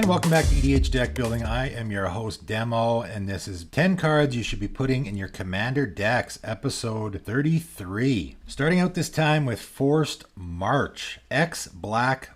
And welcome back to EDH Deck Building. I am your host, Demo, and this is 10 cards you should be putting in your Commander decks, episode 33. Starting out this time with Forced March. X black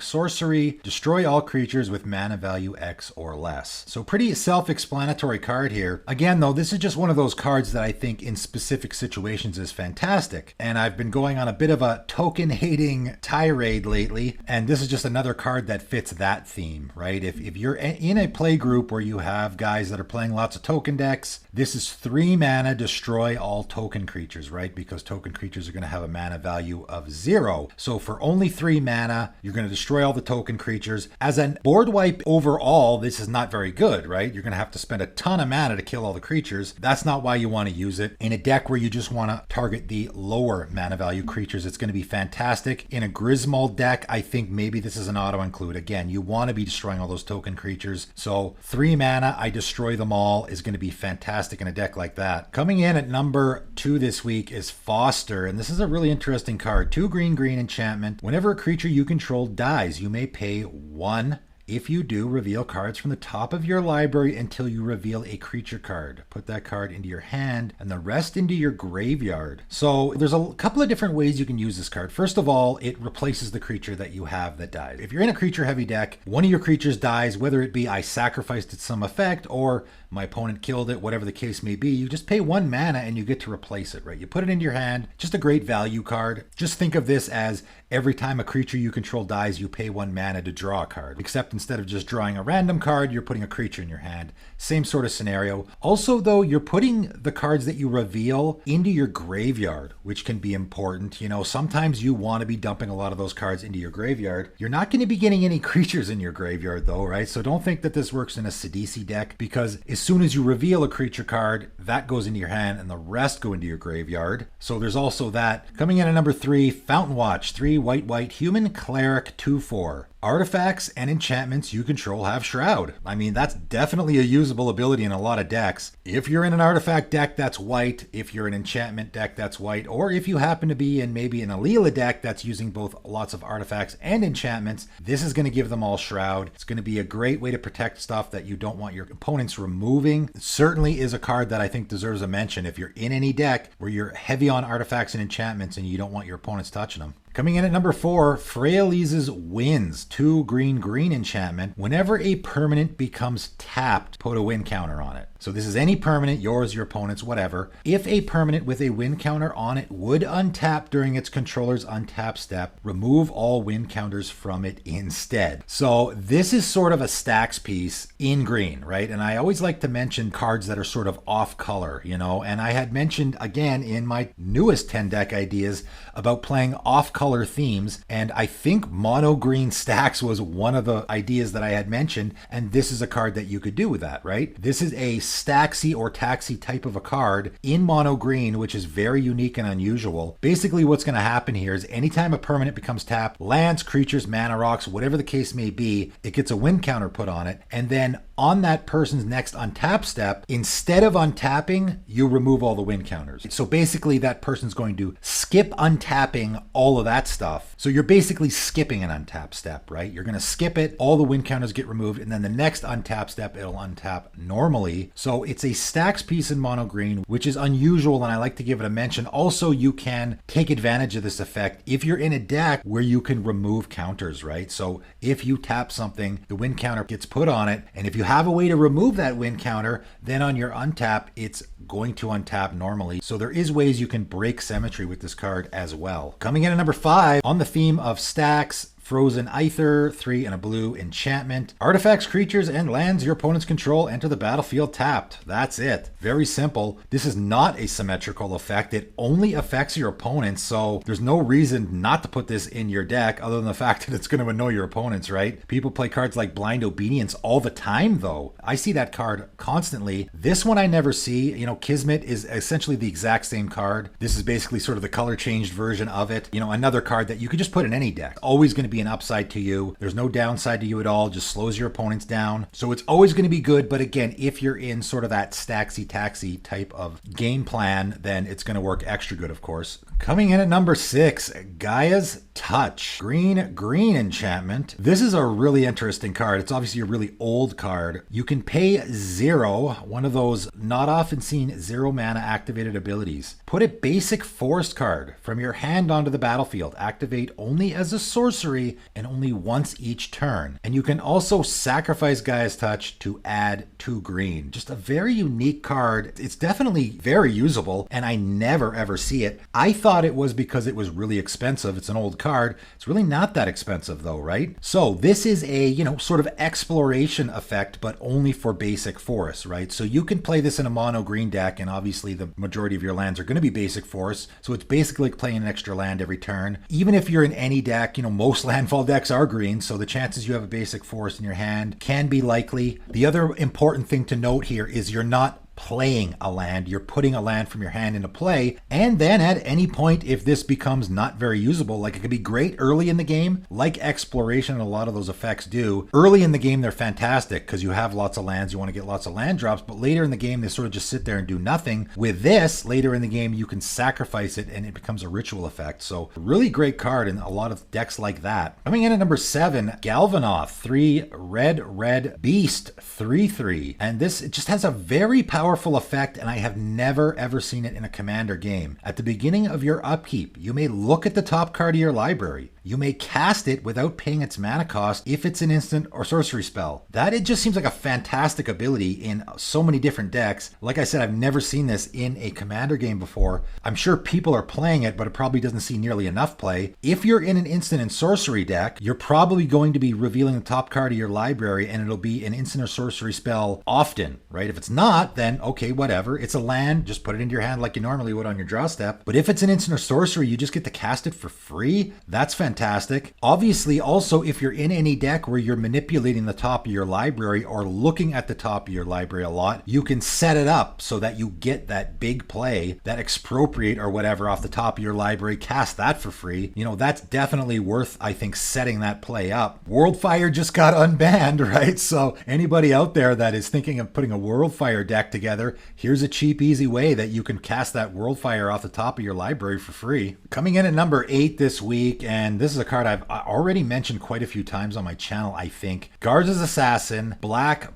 sorcery. Destroy all creatures with mana value X or less. So pretty self-explanatory card here. Again, though, this is just one of those cards that I think in specific situations is fantastic. And I've been going on a bit of a token-hating tirade lately, and this is just another card that fits that theme, right? If you're in a play group where you have guys that are playing lots of token decks, this is 3 mana, destroy all token creatures, right? Because token creatures are going to have a mana value of 0. So for only 3 mana, you're going to destroy all the token creatures. As a board wipe overall, this is not very good, right? You're going to have to spend a ton of mana to kill all the creatures. That's not why you want to use it. In a deck where you just want to target the lower mana value creatures, it's going to be fantastic. In a Griswold deck, I think maybe this is an auto-include. Again, you want to be destroying all those token creatures. So 3 mana, I destroy them all is going to be fantastic in a deck like that. Coming in at number 2 this week is Foster, and this is a really interesting card. 2 green enchantment. Whenever a creature you control dies, you may pay 1. If you do, reveal cards from the top of your library until you reveal a creature card. Put that card into your hand and the rest into your graveyard. So there's a couple of different ways you can use this card. First of all, it replaces the creature that you have that dies. If you're in a creature heavy deck, one of your creatures dies, whether it be I sacrificed it some effect or my opponent killed it, whatever the case may be, you just pay 1 mana and you get to replace it, right? You put it into your hand, just a great value card. Just think of this as every time a creature you control dies, you pay 1 mana to draw a card. Except instead of just drawing a random card, you're putting a creature in your hand. Same sort of scenario. Also, though, you're putting the cards that you reveal into your graveyard, which can be important. You know, sometimes you want to be dumping a lot of those cards into your graveyard. You're not going to be getting any creatures in your graveyard, though, right? So don't think that this works in a Sidisi deck, because as soon as you reveal a creature card, that goes into your hand and the rest go into your graveyard. So there's also that. Coming in at number 3, Fountain Watch. 3 white, human cleric, 2/4. Artifacts and enchantments you control have Shroud. I mean, that's definitely a usable ability in a lot of decks. If you're in an artifact deck, that's white. If you're an enchantment deck, that's white. Or if you happen to be in maybe an Alila deck that's using both lots of artifacts and enchantments, this is going to give them all Shroud. It's going to be a great way to protect stuff that you don't want your opponents removing. It certainly is a card that I think deserves a mention if you're in any deck where you're heavy on artifacts and enchantments and you don't want your opponents touching them. Coming in at number 4, Freyalise's Winds. 2 green enchantment. Whenever a permanent becomes tapped, put a win counter on it. So this is any permanent, yours, your opponent's, whatever. If a permanent with a win counter on it would untap during its controller's untap step, remove all win counters from it instead. So this is sort of a stacks piece in green, right? And I always like to mention cards that are sort of off color, you know, and I had mentioned again in my newest 10 deck ideas about playing off color themes, and I think mono green stacks was one of the ideas that I had mentioned, and this is a card that you could do with that, right? This is a Staxy or Taxi type of a card in mono green, which is very unique and unusual. Basically what's going to happen here is anytime a permanent becomes tapped, lands, creatures, mana rocks, whatever the case may be, it gets a win counter put on it, and then on that person's next untap step, instead of untapping, you remove all the win counters. So basically that person's going to skip untapping all of that stuff. So you're basically skipping an untap step, right? You're going to skip it, all the win counters get removed, and then the next untap step, it'll untap normally. So it's a stacks piece in mono green, which is unusual, and I like to give it a mention. Also, you can take advantage of this effect if you're in a deck where you can remove counters, right? So if you tap something, the win counter gets put on it, and if you have a way to remove that win counter, then on your untap, it's going to untap normally. So there is ways you can break symmetry with this card as well. Coming in at number 5, on the theme of stacks, Frozen Aether, 3 and a blue enchantment. Artifacts, creatures, and lands your opponents control enter the battlefield tapped. That's it. Very simple. This is not a symmetrical effect. It only affects your opponents, so there's no reason not to put this in your deck other than the fact that it's going to annoy your opponents, right? People play cards like Blind Obedience all the time, though. I see that card constantly. This one I never see. You know, Kismet is essentially the exact same card. This is basically sort of the color changed version of it. You know, another card that you could just put in any deck. Always going to be an upside to you. There's no downside to you at all. Just slows your opponents down. So it's always going to be good. But again, if you're in sort of that staxy taxi type of game plan, then it's going to work extra good, of course. Coming in at number 6, Gaias Touch. Green enchantment. This is a really interesting card. It's obviously a really old card. You can pay 0, one of those not often seen 0 mana activated abilities. Put a basic forest card from your hand onto the battlefield. Activate only as a sorcery and only once each turn. And you can also sacrifice Gaia's Touch to add 2 green. Just a very unique card. It's definitely very usable, and I never ever see it. I thought it was because it was really expensive. It's an old card. It's really not that expensive though, right? So this is a, sort of exploration effect, but only for basic forests, right? So you can play this in a mono green deck, and obviously the majority of your lands are going to be basic forests. So it's basically like playing an extra land every turn. Even if you're in any deck, most landfall decks are green. So the chances you have a basic forest in your hand can be likely. The other important thing to note here is you're not playing a land, you're putting a land from your hand into play, and then at any point, if this becomes not very usable, like it could be great early in the game, like exploration and a lot of those effects do. Early in the game, they're fantastic because you have lots of lands, you want to get lots of land drops, but later in the game, they sort of just sit there and do nothing. With this, later in the game, you can sacrifice it and it becomes a ritual effect. So really great card in a lot of decks like that. Coming in at number 7, Galvanoff, 3 red beast, 3/3. And this, it just has a very powerful effect, and I have never ever seen it in a commander game. At the beginning of your upkeep, you may look at the top card of your library. You may cast it without paying its mana cost if it's an instant or sorcery spell. It just seems like a fantastic ability in so many different decks. Like I said, I've never seen this in a commander game before. I'm sure people are playing it, but it probably doesn't see nearly enough play. If you're in an instant and sorcery deck, you're probably going to be revealing the top card of your library, and it'll be an instant or sorcery spell often, right? If it's not, then okay, whatever. It's a land, just put it into your hand like you normally would on your draw step. But if it's an instant or sorcery, you just get to cast it for free. That's fantastic. Obviously, also, if you're in any deck where you're manipulating the top of your library or looking at the top of your library a lot, you can set it up so that you get that big play, that expropriate or whatever off the top of your library, cast that for free. That's definitely worth, I think, setting that play up. Worldfire just got unbanned, right? So anybody out there that is thinking of putting a Worldfire deck together, here's a cheap, easy way that you can cast that Worldfire off the top of your library for free. Coming in at number 8 this week, and this is a card I've already mentioned quite a few times on my channel, I think. Guards' Assassin, black.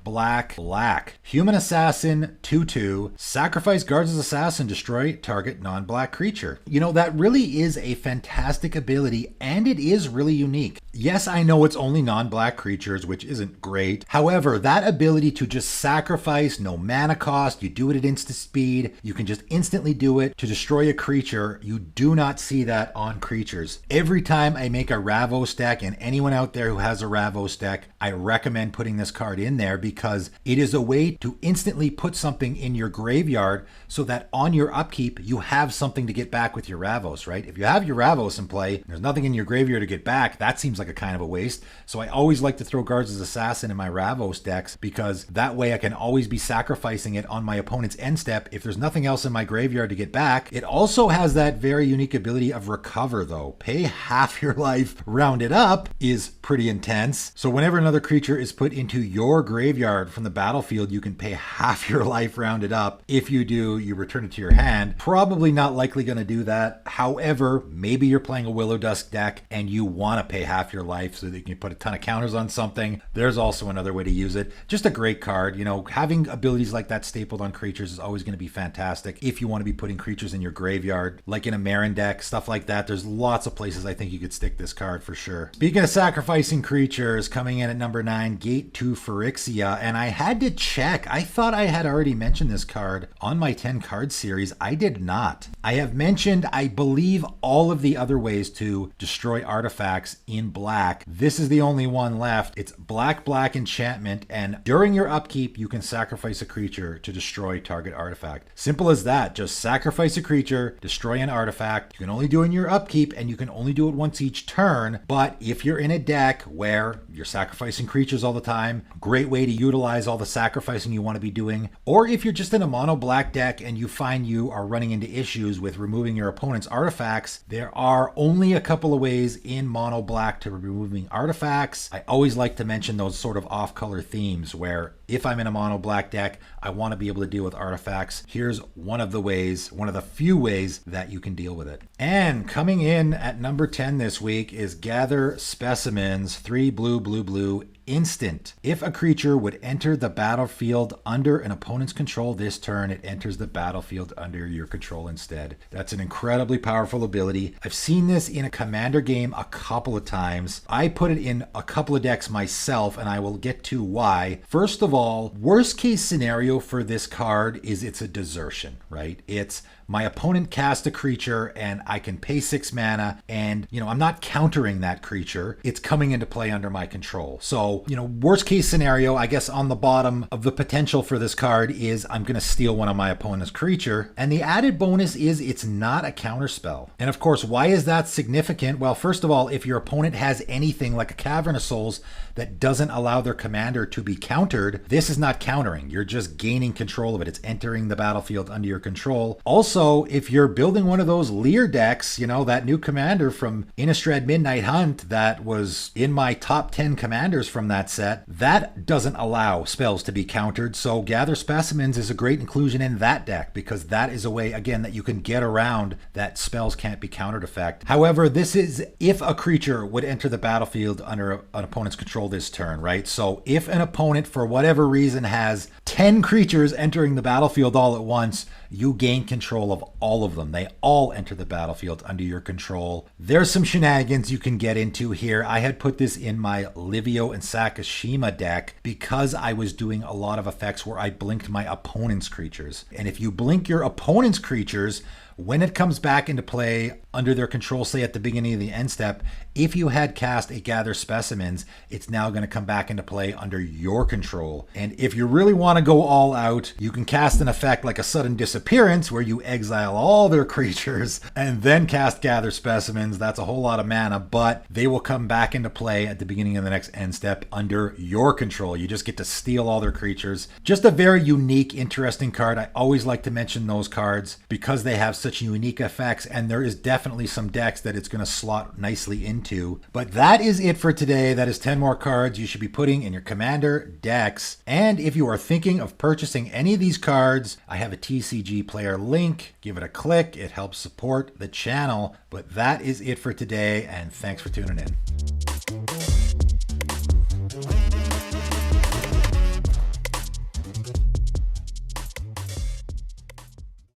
Human Assassin, 2/2. Sacrifice Guards' Assassin, destroy target non-black creature. That really is a fantastic ability, and it is really unique. Yes, I know it's only non-black creatures, which isn't great. However, that ability to just sacrifice, no mana cost, you do it at instant speed, you can just instantly do it to destroy a creature. You do not see that on creatures. Every time I make a Ravos deck, and anyone out there who has a Ravos deck, I recommend putting this card in there because it is a way to instantly put something in your graveyard so that on your upkeep, you have something to get back with your Ravos, right? If you have your Ravos in play, and there's nothing in your graveyard to get back, that seems like a kind of a waste. So I always like to throw Guards' Assassin in my Ravos decks because that way I can always be sacrificing it on my opponent's end step if there's nothing else in my graveyard to get back. It also has that very unique ability of recover though. Pay half your life rounded up is pretty intense. So whenever another creature is put into your graveyard from the battlefield, you can pay half your life rounded up. If you do, you return it to your hand. Probably not likely going to do that. However, maybe you're playing a Willow Dusk deck and you want to pay half your life so that you can put a ton of counters on something. There's also another way to use it. Just a great card. Having abilities like that stapled on creatures is always going to be fantastic if you want to be putting creatures in your graveyard, like in a Marin deck, stuff like that. There's lots of places I think you could stick this card for sure. Speaking of sacrificing creatures, coming in at number 9, Gate to Ferixia, and I had to check. I thought I had already mentioned this card on my 10 card series. I did not. I have mentioned, I believe, all of the other ways to destroy artifacts in black. This is the only one left. It's black enchantment, and during your upkeep, you can sacrifice a creature to destroy target artifact. Simple as that. Just sacrifice a creature, destroy an artifact. You can only do it in your upkeep, and you can only do it once each turn. But if you're in a deck where you're sacrificing creatures all the time, great way to utilize all the sacrificing you want to be doing. Or if you're just in a mono black deck and you find you are running into issues with removing your opponent's artifacts, there are only a couple of ways in mono black to removing artifacts. I always like to mention those sort of off-color themes where if I'm in a mono black deck, I want to be able to deal with artifacts. Here's one of the ways, one of the few ways that you can deal with it. And coming in at number 10 this week is Gather Specimens, 3 blue, blue, blue, instant. If a creature would enter the battlefield under an opponent's control this turn, it enters the battlefield under your control instead. That's an incredibly powerful ability. I've seen this in a commander game a couple of times. I put it in a couple of decks myself, and I will get to why. First of all, worst case scenario for this card is it's a desertion, right? It's my opponent cast a creature and I can pay 6 mana and, I'm not countering that creature. It's coming into play under my control. So, worst case scenario, I guess on the bottom of the potential for this card is I'm going to steal one of my opponent's creature. And the added bonus is it's not a counter spell. And of course, why is that significant? Well, first of all, if your opponent has anything like a Cavern of Souls that doesn't allow their commander to be countered, this is not countering. You're just gaining control of it. It's entering the battlefield under your control. Also, if you're building one of those Leer decks, that new commander from Innistrad Midnight Hunt that was in my top 10 commanders from that set, that doesn't allow spells to be countered. So Gather Specimens is a great inclusion in that deck because that is a way, again, that you can get around that spells can't be countered effect. However, this is if a creature would enter the battlefield under an opponent's control this turn, right? So if an opponent, for whatever reason, has 10 creatures entering the battlefield all at once, you gain control of all of them. They all enter the battlefield under your control. There's some shenanigans you can get into here. I had put this in my Livio and Sakashima deck because I was doing a lot of effects where I blinked my opponent's creatures. And if you blink your opponent's creatures, when it comes back into play under their control, say at the beginning of the end step, if you had cast a Gather Specimens, it's now going to come back into play under your control. And if you really want to go all out, you can cast an effect like a Sudden Disappearance where you exile all their creatures and then cast Gather Specimens. That's a whole lot of mana, but they will come back into play at the beginning of the next end step under your control. You just get to steal all their creatures. Just a very unique, interesting card. I always like to mention those cards because they have such unique effects, and there is definitely some decks that it's going to slot nicely into. But that is it for today. That is 10 more cards you should be putting in your commander decks. And if you are thinking of purchasing any of these cards, I have a TCG player link. Give it a click. It helps support the channel. But that is it for today, and thanks for tuning in.